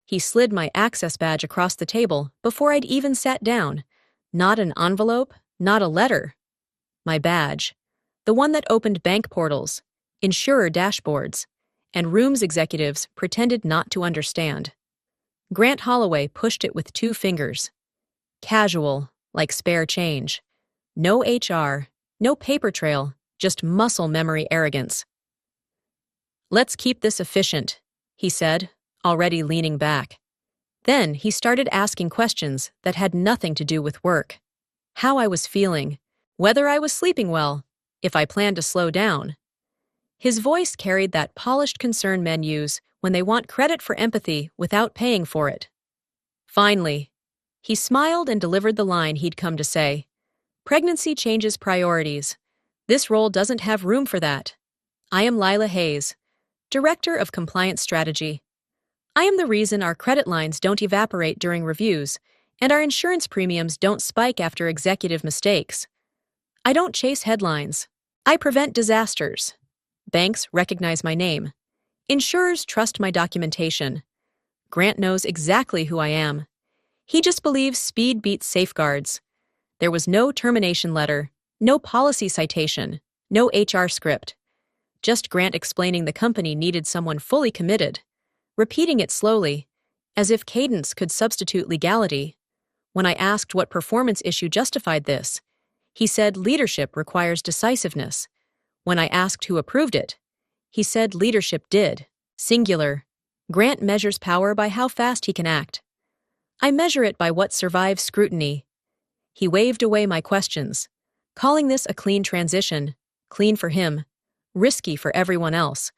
He slid my access badge across the table before I'd even sat down. Not an envelope, not a letter. My badge. The one that opened bank portals, insurer dashboards, and rooms executives pretended not to understand. Grant Holloway pushed it with 2 fingers. Casual, like spare change. No HR, no paper trail, just muscle memory arrogance. "Let's keep this efficient," he said, already leaning back. Then he started asking questions that had nothing to do with work. How I was feeling, whether I was sleeping well, if I planned to slow down. His voice carried that polished concern men use when they want credit for empathy without paying for it. Finally, he smiled and delivered the line he'd come to say. "Pregnancy changes priorities. This role doesn't have room for that. I am Lila Hayes, Director of Compliance Strategy. I am the reason our credit lines don't evaporate during reviews and our insurance premiums don't spike after executive mistakes. I don't chase headlines. I prevent disasters. Banks recognize my name. Insurers trust my documentation. Grant knows exactly who I am. He just believes speed beats safeguards. There was no termination letter, no policy citation, no HR script. Just Grant explaining the company needed someone fully committed, repeating it slowly, as if cadence could substitute legality. When I asked what performance issue justified this, he said leadership requires decisiveness. When I asked who approved it, he said leadership did, singular. Grant measures power by how fast he can act. I measure it by what survives scrutiny. He waved away my questions, calling this a clean transition, clean for him, risky for everyone else.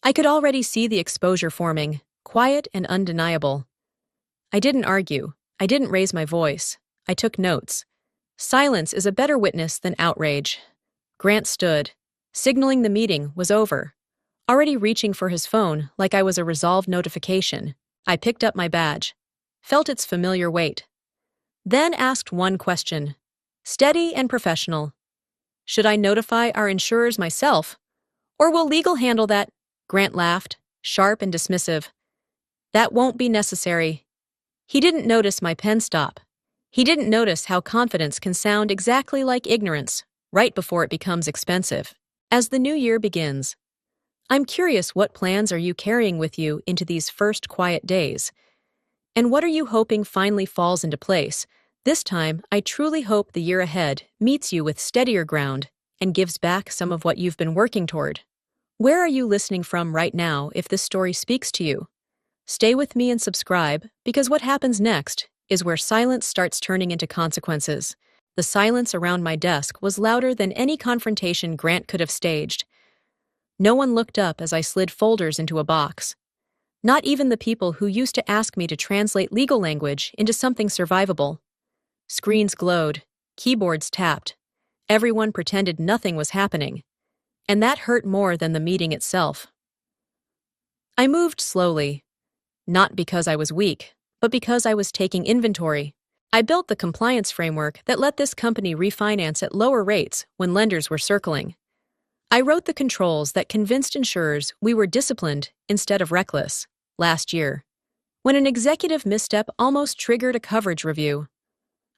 I could already see the exposure forming, quiet and undeniable. I didn't argue. I didn't raise my voice. I took notes. Silence is a better witness than outrage. Grant stood, signaling the meeting was over. Already reaching for his phone like I was a resolved notification, I picked up my badge, felt its familiar weight. Then asked one question, steady and professional. Should I notify our insurers myself? Or will legal handle that? Grant laughed, sharp and dismissive. That won't be necessary. He didn't notice my pen stop. He didn't notice how confidence can sound exactly like ignorance, right before it becomes expensive. As the new year begins, I'm curious, what plans are you carrying with you into these first quiet days? And what are you hoping finally falls into place? This time, I truly hope the year ahead meets you with steadier ground and gives back some of what you've been working toward. Where are you listening from right now if this story speaks to you? Stay with me and subscribe, because what happens next is where silence starts turning into consequences. The silence around my desk was louder than any confrontation Grant could have staged. No one looked up as I slid folders into a box. Not even the people who used to ask me to translate legal language into something survivable. Screens glowed, keyboards tapped. Everyone pretended nothing was happening. And that hurt more than the meeting itself. I moved slowly. Not because I was weak, but because I was taking inventory. I built the compliance framework that let this company refinance at lower rates when lenders were circling. I wrote the controls that convinced insurers we were disciplined instead of reckless. Last year, when an executive misstep almost triggered a coverage review,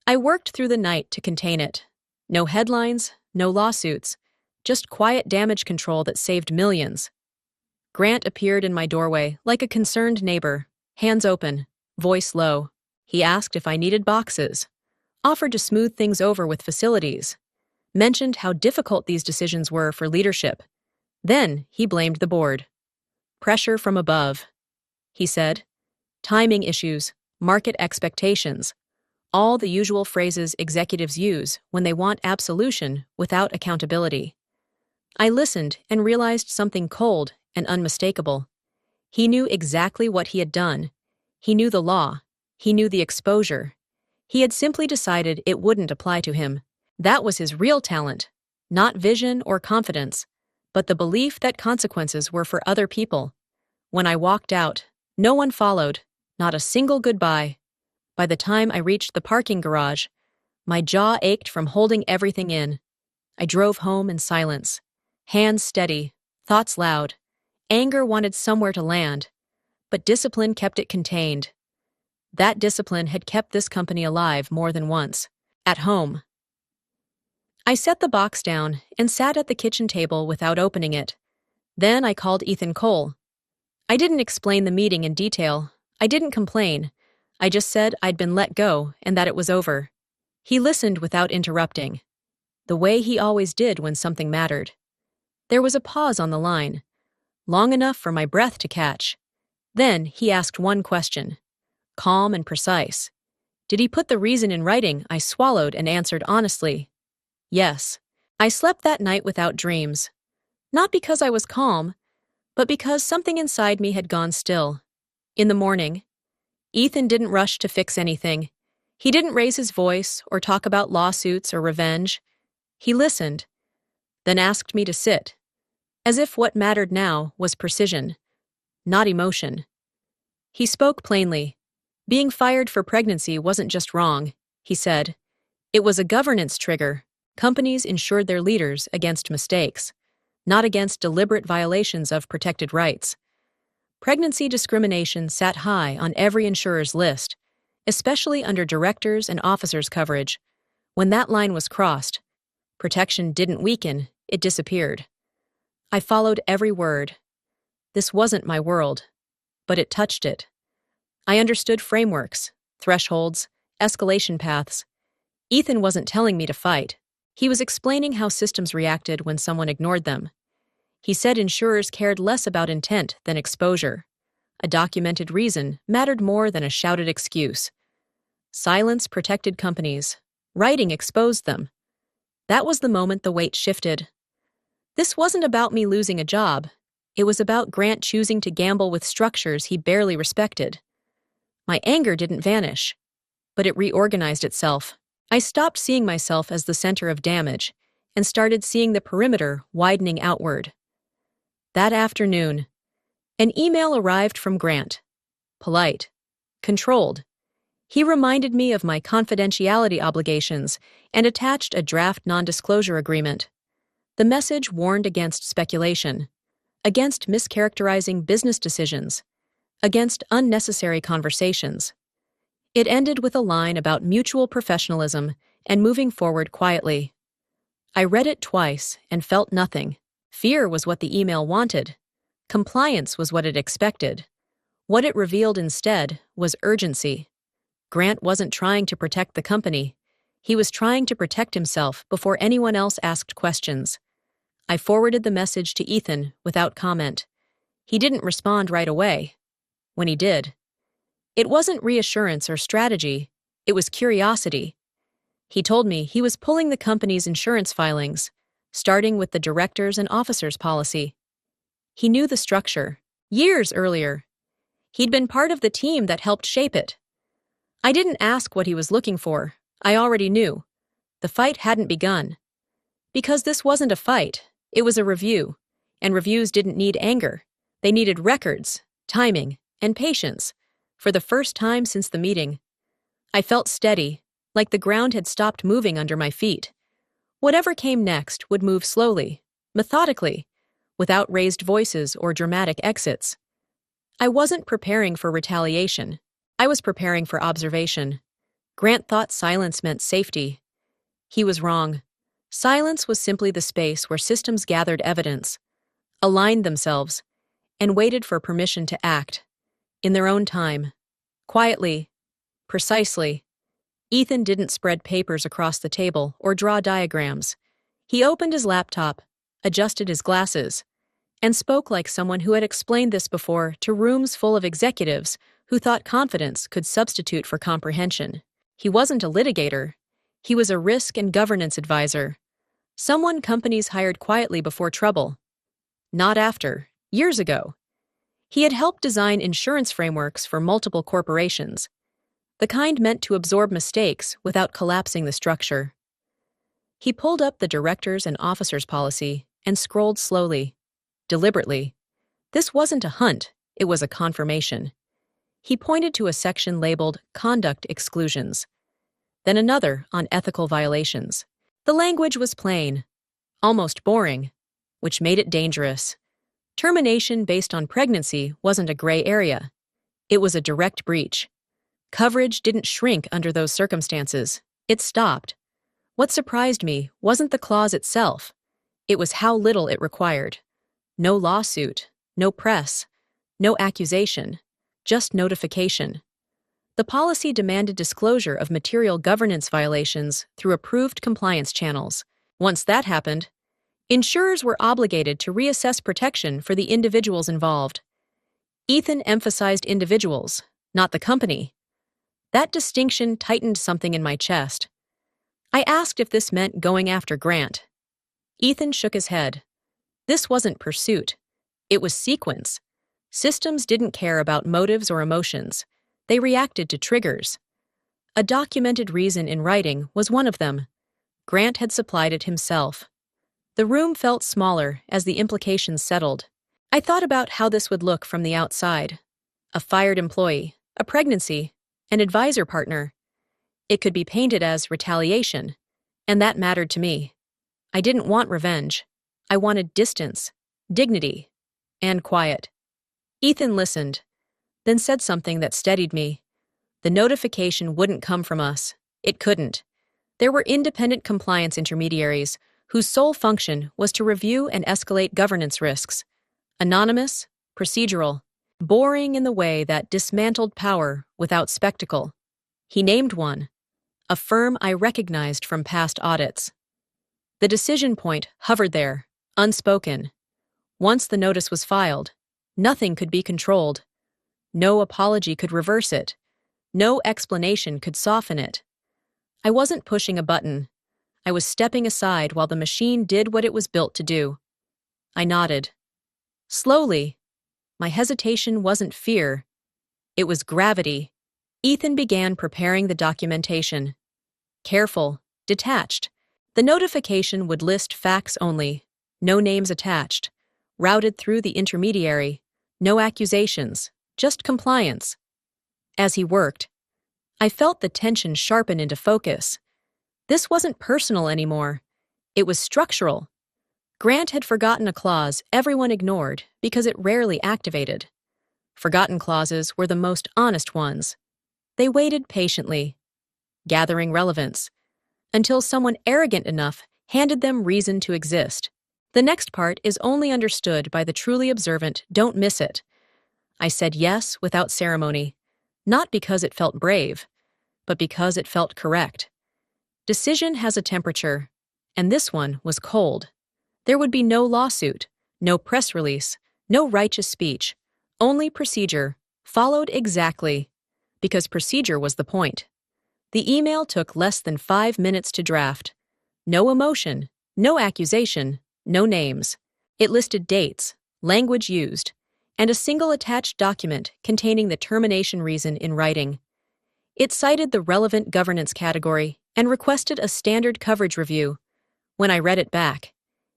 I worked through the night to contain it. No headlines, no lawsuits, just quiet damage control that saved millions. Grant appeared in my doorway like a concerned neighbor, hands open, voice low. He asked if I needed boxes, offered to smooth things over with facilities, mentioned how difficult these decisions were for leadership. Then he blamed the board. Pressure from above, he said. Timing issues, market expectations, all the usual phrases executives use when they want absolution without accountability. I listened and realized something cold and unmistakable. He knew exactly what he had done. He knew the law. He knew the exposure. He had simply decided it wouldn't apply to him. That was his real talent, not vision or confidence, but the belief that consequences were for other people. When I walked out, no one followed, not a single goodbye. By the time I reached the parking garage, my jaw ached from holding everything in. I drove home in silence, hands steady, thoughts loud. Anger wanted somewhere to land, but discipline kept it contained. That discipline had kept this company alive more than once. At home. I set the box down and sat at the kitchen table without opening it. Then I called Ethan Cole. I didn't explain the meeting in detail. I didn't complain. I just said I'd been let go and that it was over. He listened without interrupting, the way he always did when something mattered. There was a pause on the line, long enough for my breath to catch. Then he asked one question, calm and precise. Did he put the reason in writing? I swallowed and answered honestly. Yes. I slept that night without dreams. Not because I was calm, but because something inside me had gone still. In the morning, Ethan didn't rush to fix anything. He didn't raise his voice or talk about lawsuits or revenge. He listened, then asked me to sit, as if what mattered now was precision, not emotion. He spoke plainly. Being fired for pregnancy wasn't just wrong, he said. It was a governance trigger. Companies insured their leaders against mistakes, not against deliberate violations of protected rights. Pregnancy discrimination sat high on every insurer's list, especially under directors and officers' coverage. When that line was crossed, protection didn't weaken, it disappeared. I followed every word. This wasn't my world, but it touched it. I understood frameworks, thresholds, escalation paths. Ethan wasn't telling me to fight. He was explaining how systems reacted when someone ignored them. He said insurers cared less about intent than exposure. A documented reason mattered more than a shouted excuse. Silence protected companies. Writing exposed them. That was the moment the weight shifted. This wasn't about me losing a job. It was about Grant choosing to gamble with structures he barely respected. My anger didn't vanish, but it reorganized itself. I stopped seeing myself as the center of damage and started seeing the perimeter widening outward. That afternoon, an email arrived from Grant. Polite. Controlled. He reminded me of my confidentiality obligations and attached a draft non-disclosure agreement. The message warned against speculation, against mischaracterizing business decisions, against unnecessary conversations. It ended with a line about mutual professionalism and moving forward quietly. I read it twice and felt nothing. Fear was what the email wanted. Compliance was what it expected. What it revealed instead was urgency. Grant wasn't trying to protect the company. He was trying to protect himself before anyone else asked questions. I forwarded the message to Ethan without comment. He didn't respond right away. When he did, it wasn't reassurance or strategy, it was curiosity. He told me he was pulling the company's insurance filings, starting with the directors and officers policy. He knew the structure. Years earlier, he'd been part of the team that helped shape it. I didn't ask what he was looking for. I already knew. The fight hadn't begun. Because this wasn't a fight, it was a review, and reviews didn't need anger. They needed records, timing, and patience. For the first time since the meeting, I felt steady, like the ground had stopped moving under my feet. Whatever came next would move slowly, methodically, without raised voices or dramatic exits. I wasn't preparing for retaliation. I was preparing for observation. Grant thought silence meant safety. He was wrong. Silence was simply the space where systems gathered evidence, aligned themselves, and waited for permission to act. In their own time. Quietly. Precisely. Ethan didn't spread papers across the table or draw diagrams. He opened his laptop, adjusted his glasses, and spoke like someone who had explained this before to rooms full of executives who thought confidence could substitute for comprehension. He wasn't a litigator. He was a risk and governance advisor. Someone companies hired quietly before trouble. Not after. Years ago. He had helped design insurance frameworks for multiple corporations, the kind meant to absorb mistakes without collapsing the structure. He pulled up the directors and officers policy and scrolled slowly, deliberately. This wasn't a hunt, it was a confirmation. He pointed to a section labeled Conduct Exclusions, then another on ethical violations. The language was plain, almost boring, which made it dangerous. Termination based on pregnancy wasn't a gray area. It was a direct breach. Coverage didn't shrink under those circumstances. It stopped. What surprised me wasn't the clause itself. It was how little it required. No lawsuit, no press, no accusation, just notification. The policy demanded disclosure of material governance violations through approved compliance channels. Once that happened, insurers were obligated to reassess protection for the individuals involved. Ethan emphasized individuals, not the company. That distinction tightened something in my chest. I asked if this meant going after Grant. Ethan shook his head. This wasn't pursuit. It was sequence. Systems didn't care about motives or emotions. They reacted to triggers. A documented reason in writing was one of them. Grant had supplied it himself. The room felt smaller as the implications settled. I thought about how this would look from the outside. A fired employee, a pregnancy, an advisor partner. It could be painted as retaliation, and that mattered to me. I didn't want revenge. I wanted distance, dignity, and quiet. Ethan listened, then said something that steadied me. The notification wouldn't come from us. It couldn't. There were independent compliance intermediaries whose sole function was to review and escalate governance risks. Anonymous, procedural, boring in the way that dismantled power without spectacle. He named one, a firm I recognized from past audits. The decision point hovered there, unspoken. Once the notice was filed, nothing could be controlled. No apology could reverse it. No explanation could soften it. I wasn't pushing a button. I was stepping aside while the machine did what it was built to do. I nodded. Slowly. My hesitation wasn't fear. It was gravity. Ethan began preparing the documentation. Careful, detached. The notification would list facts only, no names attached, routed through the intermediary, no accusations, just compliance. As he worked, I felt the tension sharpen into focus. This wasn't personal anymore. It was structural. Grant had forgotten a clause everyone ignored because it rarely activated. Forgotten clauses were the most honest ones. They waited patiently, gathering relevance, until someone arrogant enough handed them reason to exist. The next part is only understood by the truly observant. Don't miss it. I said yes without ceremony, not because it felt brave, but because it felt correct. Decision has a temperature, and this one was cold. There would be no lawsuit, no press release, no righteous speech, only procedure, followed exactly, because procedure was the point. The email took less than 5 minutes to draft. No emotion, no accusation, no names. It listed dates, language used, and a single attached document containing the termination reason in writing. It cited the relevant governance category and requested a standard coverage review. When I read it back,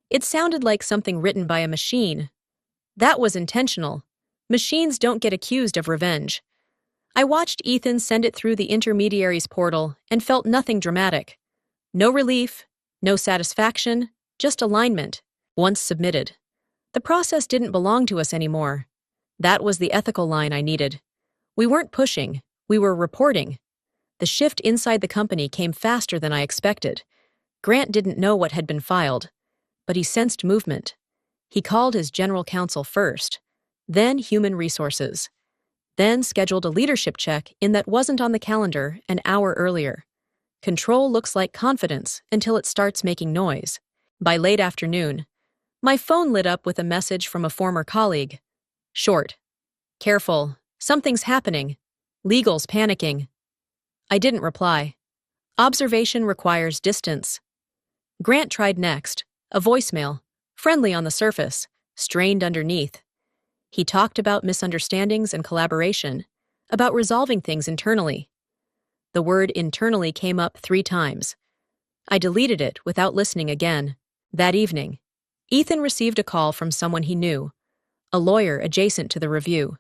it sounded like something written by a machine. That was intentional. Machines don't get accused of revenge. I watched Ethan send it through the intermediary's portal and felt nothing dramatic. No relief, no satisfaction, just alignment. Once submitted, the process didn't belong to us anymore. That was the ethical line I needed. We weren't pushing, we were reporting. The shift inside the company came faster than I expected. Grant didn't know what had been filed, but he sensed movement. He called his general counsel first, then human resources, then scheduled a leadership check in that wasn't on the calendar an hour earlier. Control looks like confidence until it starts making noise. By late afternoon, my phone lit up with a message from a former colleague. Short. Careful. Something's happening. Legal's panicking. I didn't reply. Observation requires distance. Grant tried next. A voicemail. Friendly on the surface, strained underneath. He talked about misunderstandings and collaboration, about resolving things internally. The word internally came up 3 times. I deleted it without listening again. That evening, Ethan received a call from someone he knew, a lawyer adjacent to the review.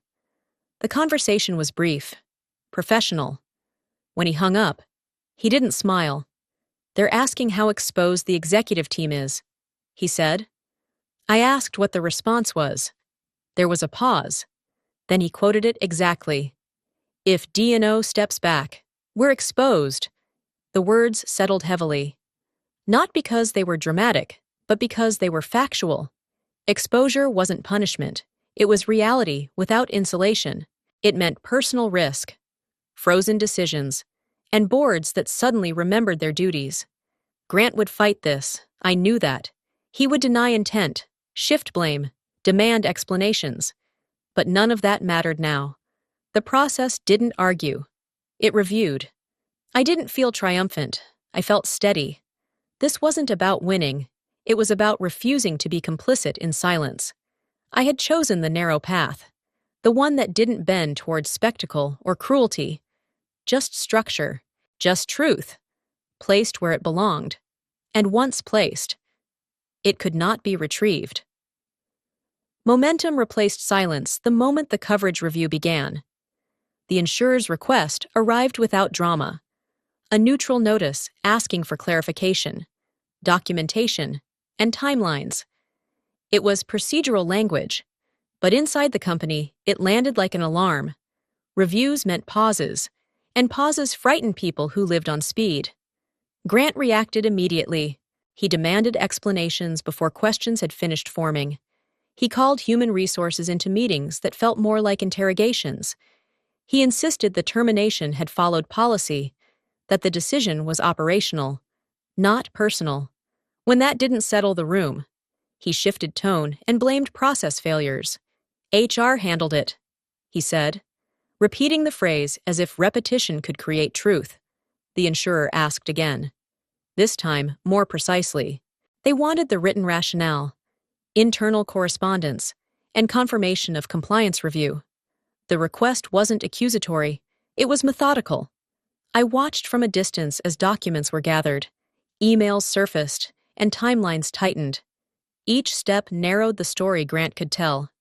The conversation was brief, professional. When he hung up, he didn't smile. "They're asking how exposed the executive team is," he said. I asked what the response was. There was a pause. Then he quoted it exactly. If D&O steps back, we're exposed. The words settled heavily. Not because they were dramatic, but because they were factual. Exposure wasn't punishment. It was reality without insulation. It meant personal risk, frozen decisions, and boards that suddenly remembered their duties. Grant would fight this. I knew that. He would deny intent, shift blame, demand explanations. But none of that mattered now. The process didn't argue. It reviewed. I didn't feel triumphant. I felt steady. This wasn't about winning. It was about refusing to be complicit in silence. I had chosen the narrow path, the one that didn't bend towards spectacle or cruelty. Just structure, just truth, placed where it belonged. And once placed, it could not be retrieved. Momentum replaced silence the moment the coverage review began. The insurer's request arrived without drama. A neutral notice asking for clarification, documentation, and timelines. It was procedural language, but inside the company, it landed like an alarm. Reviews meant pauses, and pauses frightened people who lived on speed. Grant reacted immediately. He demanded explanations before questions had finished forming. He called human resources into meetings that felt more like interrogations. He insisted the termination had followed policy, that the decision was operational, not personal. When that didn't settle the room, he shifted tone and blamed process failures. HR handled it, he said, repeating the phrase as if repetition could create truth. The insurer asked again. This time, more precisely. They wanted the written rationale, internal correspondence, and confirmation of compliance review. The request wasn't accusatory, it was methodical. I watched from a distance as documents were gathered, emails surfaced, and timelines tightened. Each step narrowed the story Grant could tell.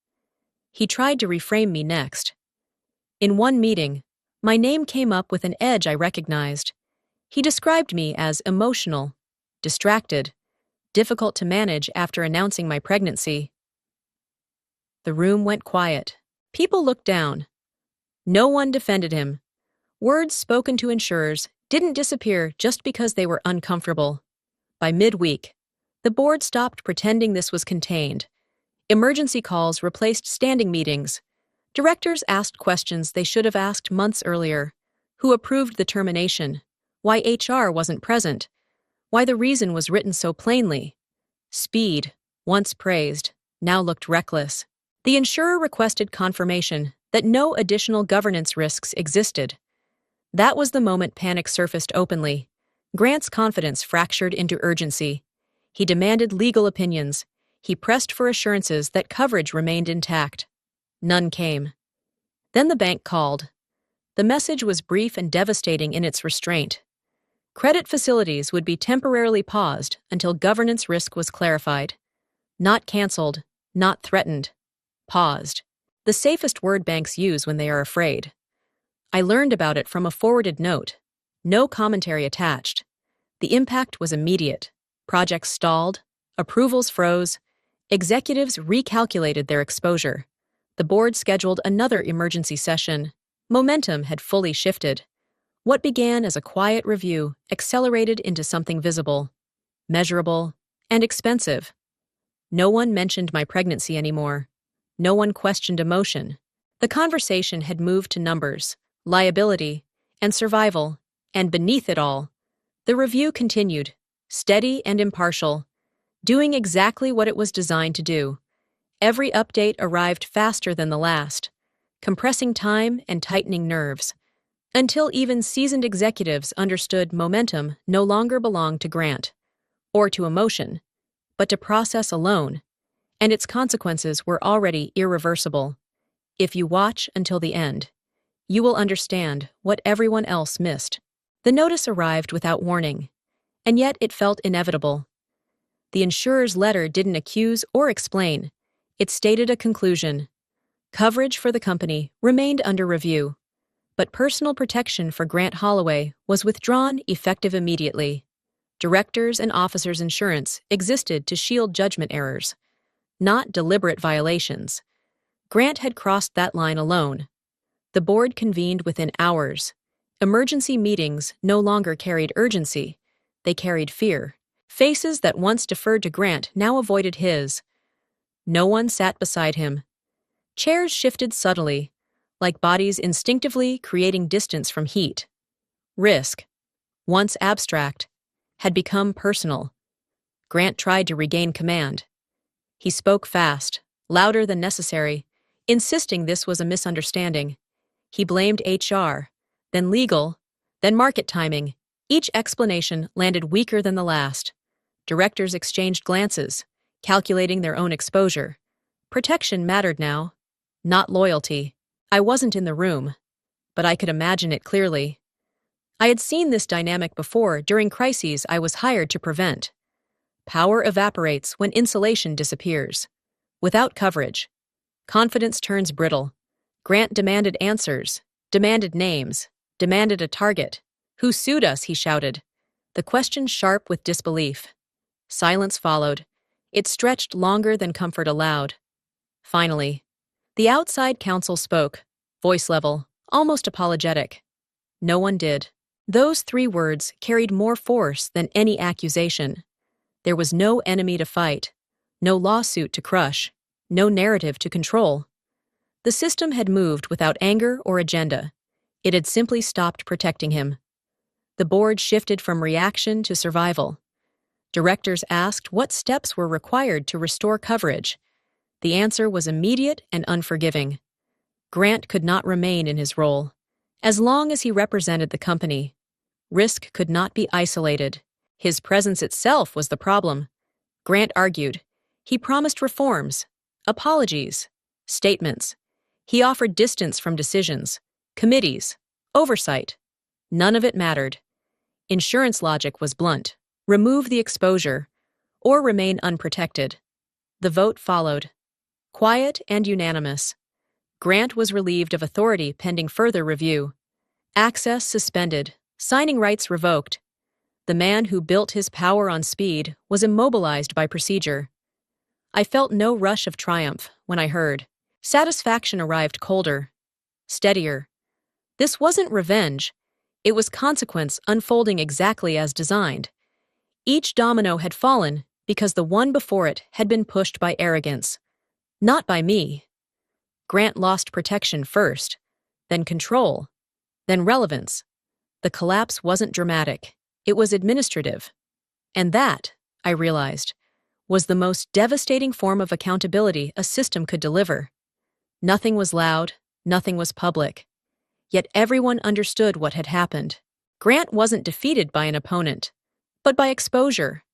He tried to reframe me next. In one meeting, my name came up with an edge I recognized. He described me as emotional, distracted, difficult to manage after announcing my pregnancy. The room went quiet. People looked down. No one defended him. Words spoken to insurers didn't disappear just because they were uncomfortable. By midweek, the board stopped pretending this was contained. Emergency calls replaced standing meetings. Directors asked questions they should have asked months earlier. Who approved the termination? Why HR wasn't present? Why the reason was written so plainly? Speed, once praised, now looked reckless. The insurer requested confirmation that no additional governance risks existed. That was the moment panic surfaced openly. Grant's confidence fractured into urgency. He demanded legal opinions. He pressed for assurances that coverage remained intact. None came. Then the bank called. The message was brief and devastating in its restraint. Credit facilities would be temporarily paused until governance risk was clarified. Not canceled, not threatened. Paused. The safest word banks use when they are afraid. I learned about it from a forwarded note. No commentary attached. The impact was immediate. Projects stalled. Approvals froze. Executives recalculated their exposure. The board scheduled another emergency session. Momentum had fully shifted. What began as a quiet review accelerated into something visible, measurable, and expensive. No one mentioned my pregnancy anymore. No one questioned emotion. The conversation had moved to numbers, liability, and survival, and beneath it all, the review continued, steady and impartial, doing exactly what it was designed to do. Every update arrived faster than the last, compressing time and tightening nerves, until even seasoned executives understood momentum no longer belonged to Grant, or to emotion, but to process alone, and its consequences were already irreversible. If you watch until the end, you will understand what everyone else missed. The notice arrived without warning, and yet it felt inevitable. The insurer's letter didn't accuse or explain. It stated a conclusion. Coverage for the company remained under review, but personal protection for Grant Holloway was withdrawn effective immediately. Directors' and officers' insurance existed to shield judgment errors, not deliberate violations. Grant had crossed that line alone. The board convened within hours. Emergency meetings no longer carried urgency. They carried fear. Faces that once deferred to Grant now avoided his. No one sat beside him. Chairs shifted subtly, like bodies instinctively creating distance from heat. Risk, once abstract, had become personal. Grant tried to regain command. He spoke fast, louder than necessary, insisting this was a misunderstanding. He blamed HR, then legal, then market timing. Each explanation landed weaker than the last. Directors exchanged glances, calculating their own exposure. Protection mattered now, not loyalty. I wasn't in the room, but I could imagine it clearly. I had seen this dynamic before during crises I was hired to prevent. Power evaporates when insulation disappears. Without coverage, confidence turns brittle. Grant demanded answers, demanded names, demanded a target. "Who sued us?" he shouted. The question sharp with disbelief. Silence followed. It stretched longer than comfort allowed. Finally, the outside counsel spoke, voice level, almost apologetic. No one did. Those 3 words carried more force than any accusation. There was no enemy to fight, no lawsuit to crush, no narrative to control. The system had moved without anger or agenda. It had simply stopped protecting him. The board shifted from reaction to survival. Directors asked what steps were required to restore coverage. The answer was immediate and unforgiving. Grant could not remain in his role. As long as he represented the company, risk could not be isolated. His presence itself was the problem. Grant argued. He promised reforms, apologies, statements. He offered distance from decisions, committees, oversight. None of it mattered. Insurance logic was blunt. Remove the exposure, or remain unprotected. The vote followed. Quiet and unanimous. Grant was relieved of authority pending further review. Access suspended, signing rights revoked. The man who built his power on speed was immobilized by procedure. I felt no rush of triumph when I heard. Satisfaction arrived colder, steadier. This wasn't revenge. It was consequence unfolding exactly as designed. Each domino had fallen because the one before it had been pushed by arrogance, not by me. Grant lost protection first, then control, then relevance. The collapse wasn't dramatic. It was administrative. And that, I realized, was the most devastating form of accountability a system could deliver. Nothing was loud, nothing was public. Yet everyone understood what had happened. Grant wasn't defeated by an opponent, but by exposure.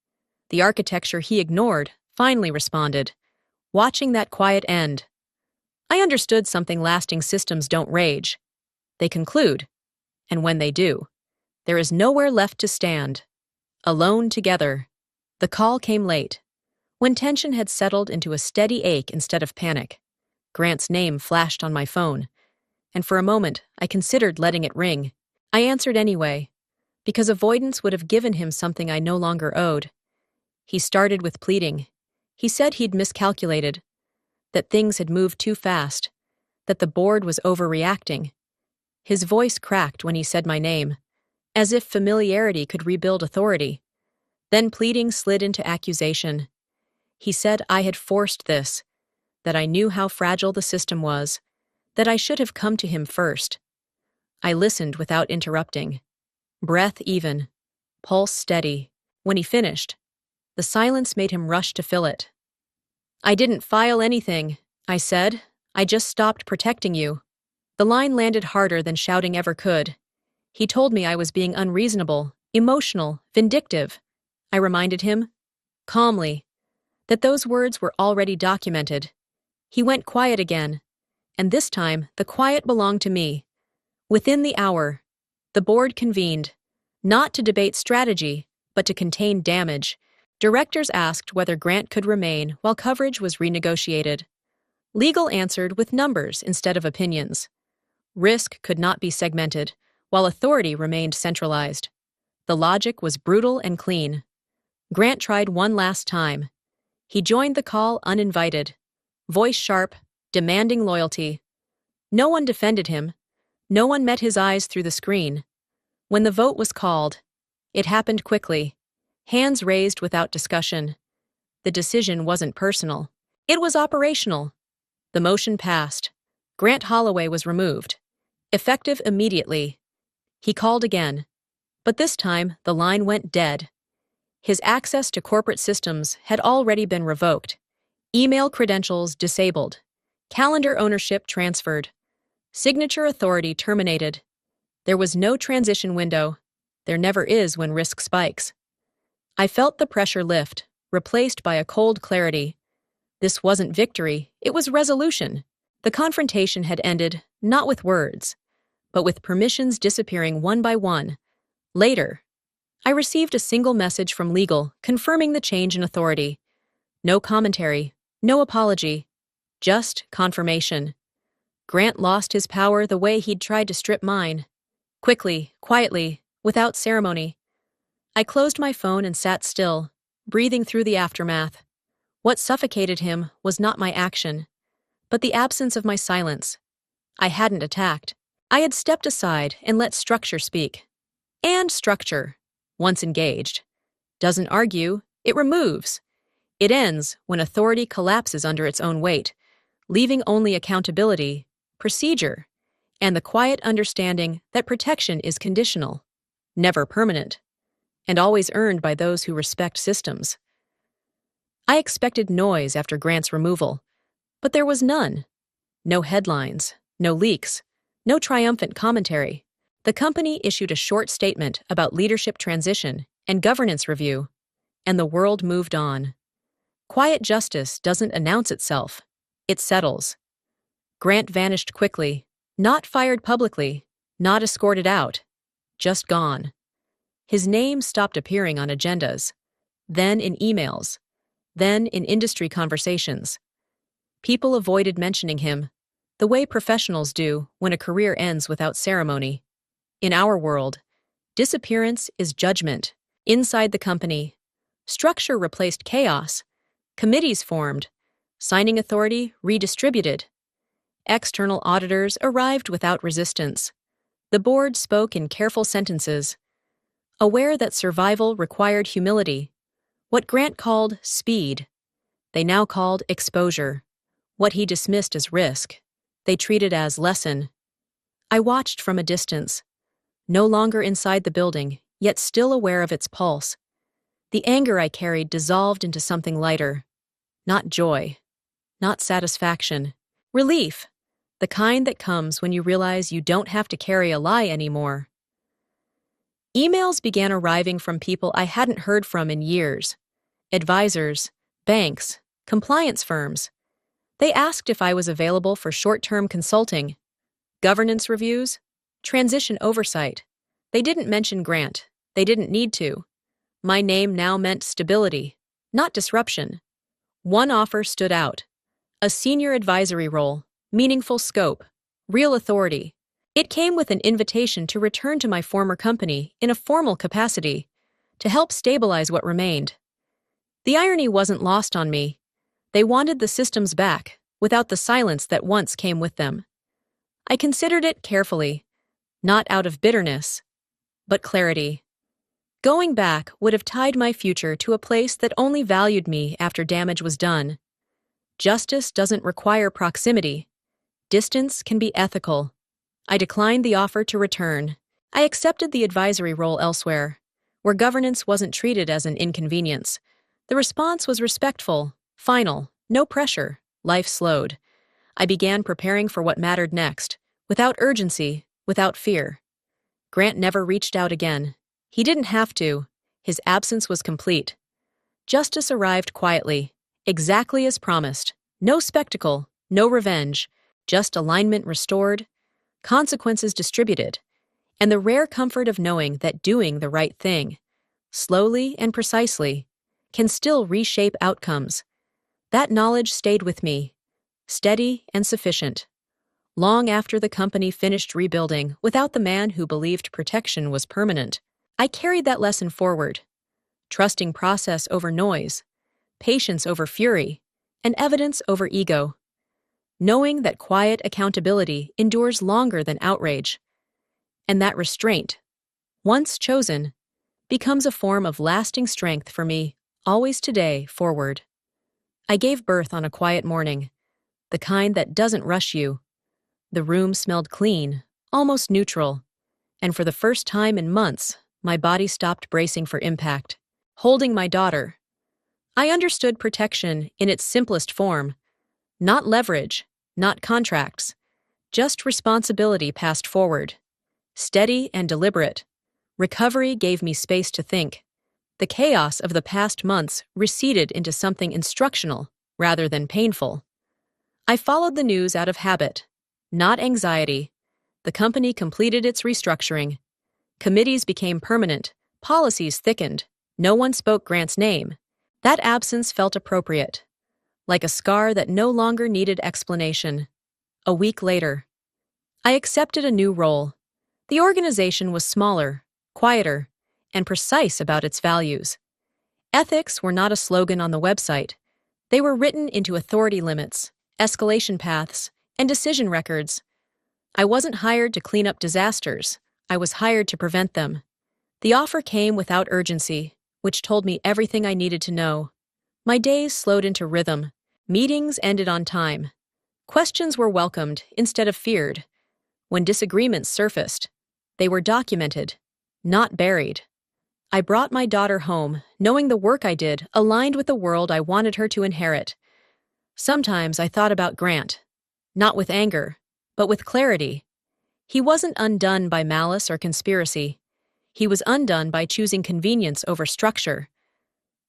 The architecture he ignored finally responded, watching that quiet end. I understood something lasting systems don't rage. They conclude, and when they do, there is nowhere left to stand. Alone together. The call came late, when tension had settled into a steady ache instead of panic. Grant's name flashed on my phone, and for a moment I considered letting it ring. I answered anyway, because avoidance would have given him something I no longer owed. He started with pleading. He said he'd miscalculated, that things had moved too fast, that the board was overreacting. His voice cracked when he said my name, as if familiarity could rebuild authority. Then pleading slid into accusation. He said I had forced this, that I knew how fragile the system was, that I should have come to him first. I listened without interrupting, breath even, pulse steady. When he finished, the silence made him rush to fill it. "I didn't file anything," I said. "I just stopped protecting you." The line landed harder than shouting ever could. He told me I was being unreasonable, emotional, vindictive. I reminded him, calmly, that those words were already documented. He went quiet again, and this time the quiet belonged to me. Within the hour, the board convened, not to debate strategy, but to contain damage. Directors asked whether Grant could remain while coverage was renegotiated. Legal answered with numbers instead of opinions. Risk could not be segmented, while authority remained centralized. The logic was brutal and clean. Grant tried one last time. He joined the call uninvited, voice sharp, demanding loyalty. No one defended him, No one met his eyes through the screen. When the vote was called, it happened quickly. Hands raised without discussion. The decision wasn't personal. It was operational. The motion passed. Grant Holloway was removed. Effective immediately. He called again. But this time, the line went dead. His access to corporate systems had already been revoked. Email credentials disabled. Calendar ownership transferred. Signature authority terminated. There was no transition window. There never is when risk spikes. I felt the pressure lift, replaced by a cold clarity. This wasn't victory, it was resolution. The confrontation had ended, not with words, but with permissions disappearing one by one. Later, I received a single message from legal confirming the change in authority. No commentary, no apology, just confirmation. Grant lost his power the way he'd tried to strip mine. Quickly, quietly, without ceremony. I closed my phone and sat still, breathing through the aftermath. What suffocated him was not my action, but the absence of my silence. I hadn't attacked. I had stepped aside and let structure speak. And structure, once engaged, doesn't argue, it removes. It ends when authority collapses under its own weight, leaving only accountability, procedure, and the quiet understanding that protection is conditional, never permanent, and always earned by those who respect systems. I expected noise after Grant's removal, but there was none. No headlines, no leaks, no triumphant commentary. The company issued a short statement about leadership transition and governance review, and the world moved on. Quiet justice doesn't announce itself, it settles. Grant vanished quickly, not fired publicly, not escorted out, just gone. His name stopped appearing on agendas, then in emails, then in industry conversations. People avoided mentioning him, the way professionals do when a career ends without ceremony. In our world, disappearance is judgment. Inside the company, structure replaced chaos, committees formed, signing authority redistributed. External auditors arrived without resistance. The board spoke in careful sentences, aware that survival required humility. What Grant called speed, they now called exposure. What he dismissed as risk, they treated as lesson. I watched from a distance, no longer inside the building, yet still aware of its pulse. The anger I carried dissolved into something lighter. Not joy, not satisfaction. Relief, the kind that comes when you realize you don't have to carry a lie anymore. Emails began arriving from people I hadn't heard from in years. Advisors, banks, compliance firms. They asked if I was available for short-term consulting, governance reviews, transition oversight. They didn't mention Grant. They didn't need to. My name now meant stability, not disruption. One offer stood out. A senior advisory role, meaningful scope, real authority. It came with an invitation to return to my former company in a formal capacity, to help stabilize what remained. The irony wasn't lost on me. They wanted the systems back, without the silence that once came with them. I considered it carefully, not out of bitterness, but clarity. Going back would have tied my future to a place that only valued me after damage was done. Justice doesn't require proximity. Distance can be ethical. I declined the offer to return. I accepted the advisory role elsewhere, where governance wasn't treated as an inconvenience. The response was respectful, final, no pressure. Life slowed. I began preparing for what mattered next, without urgency, without fear. Grant never reached out again. He didn't have to. His absence was complete. Justice arrived quietly, exactly as promised. No spectacle, no revenge, just alignment restored, consequences distributed, and the rare comfort of knowing that doing the right thing, slowly and precisely, can still reshape outcomes. That knowledge stayed with me, steady and sufficient. Long after the company finished rebuilding without the man who believed protection was permanent, I carried that lesson forward, trusting process over noise, patience over fury, and evidence over ego. knowing that quiet accountability endures longer than outrage, and that restraint, once chosen, becomes a form of lasting strength for me, always today forward. I gave birth on a quiet morning, the kind that doesn't rush you. The room smelled clean, almost neutral, and for the first time in months, my body stopped bracing for impact. Holding my daughter, I understood protection in its simplest form, not leverage, not contracts, just responsibility passed forward. Steady and deliberate, recovery gave me space to think. The chaos of the past months receded into something instructional rather than painful. I followed the news out of habit, not anxiety. The company completed its restructuring. Committees became permanent, policies thickened. No one spoke Grant's name. That absence felt appropriate, like a scar that no longer needed explanation. A week later, I accepted a new role. The organization was smaller, quieter, and precise about its values. Ethics were not a slogan on the website. They were written into authority limits, escalation paths, and decision records. I wasn't hired to clean up disasters. I was hired to prevent them. The offer came without urgency, which told me everything I needed to know. My days slowed into rhythm. Meetings ended on time. Questions were welcomed instead of feared. When disagreements surfaced, they were documented, not buried. I brought my daughter home, knowing the work I did aligned with the world I wanted her to inherit. Sometimes I thought about Grant, not with anger, but with clarity. He wasn't undone by malice or conspiracy. He was undone by choosing convenience over structure.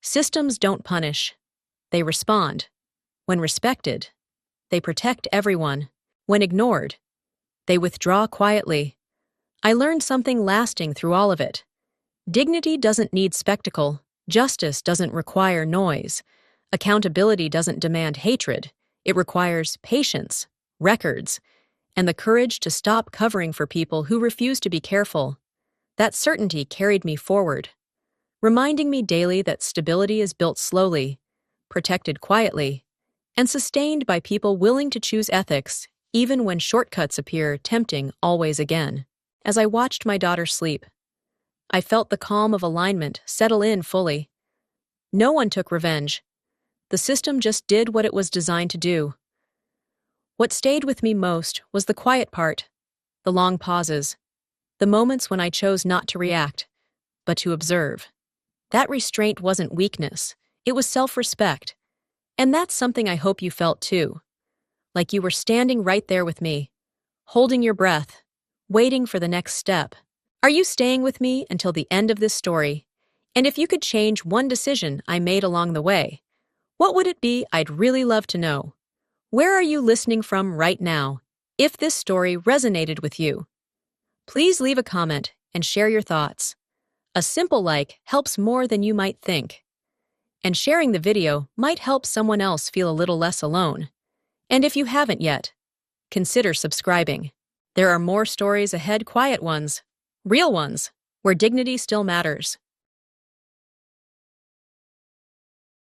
Systems don't punish. They respond. When respected, they protect everyone. When ignored, they withdraw quietly. I learned something lasting through all of it. Dignity doesn't need spectacle. Justice doesn't require noise. Accountability doesn't demand hatred. It requires patience, records, and the courage to stop covering for people who refuse to be careful. That certainty carried me forward, reminding me daily that stability is built slowly, protected quietly, and sustained by people willing to choose ethics, even when shortcuts appear tempting always again. As I watched my daughter sleep, I felt the calm of alignment settle in fully. No one took revenge. The system just did what it was designed to do. What stayed with me most was the quiet part, the long pauses, the moments when I chose not to react, but to observe. That restraint wasn't weakness, it was self-respect. And that's something I hope you felt too. Like you were standing right there with me, holding your breath, waiting for the next step. Are you staying with me until the end of this story? And if you could change one decision I made along the way, what would it be? I'd really love to know. Where are you listening from right now? If this story resonated with you, please leave a comment and share your thoughts. A simple like helps more than you might think. And sharing the video might help someone else feel a little less alone. And if you haven't yet, consider subscribing. There are more stories ahead, quiet ones, real ones, where dignity still matters.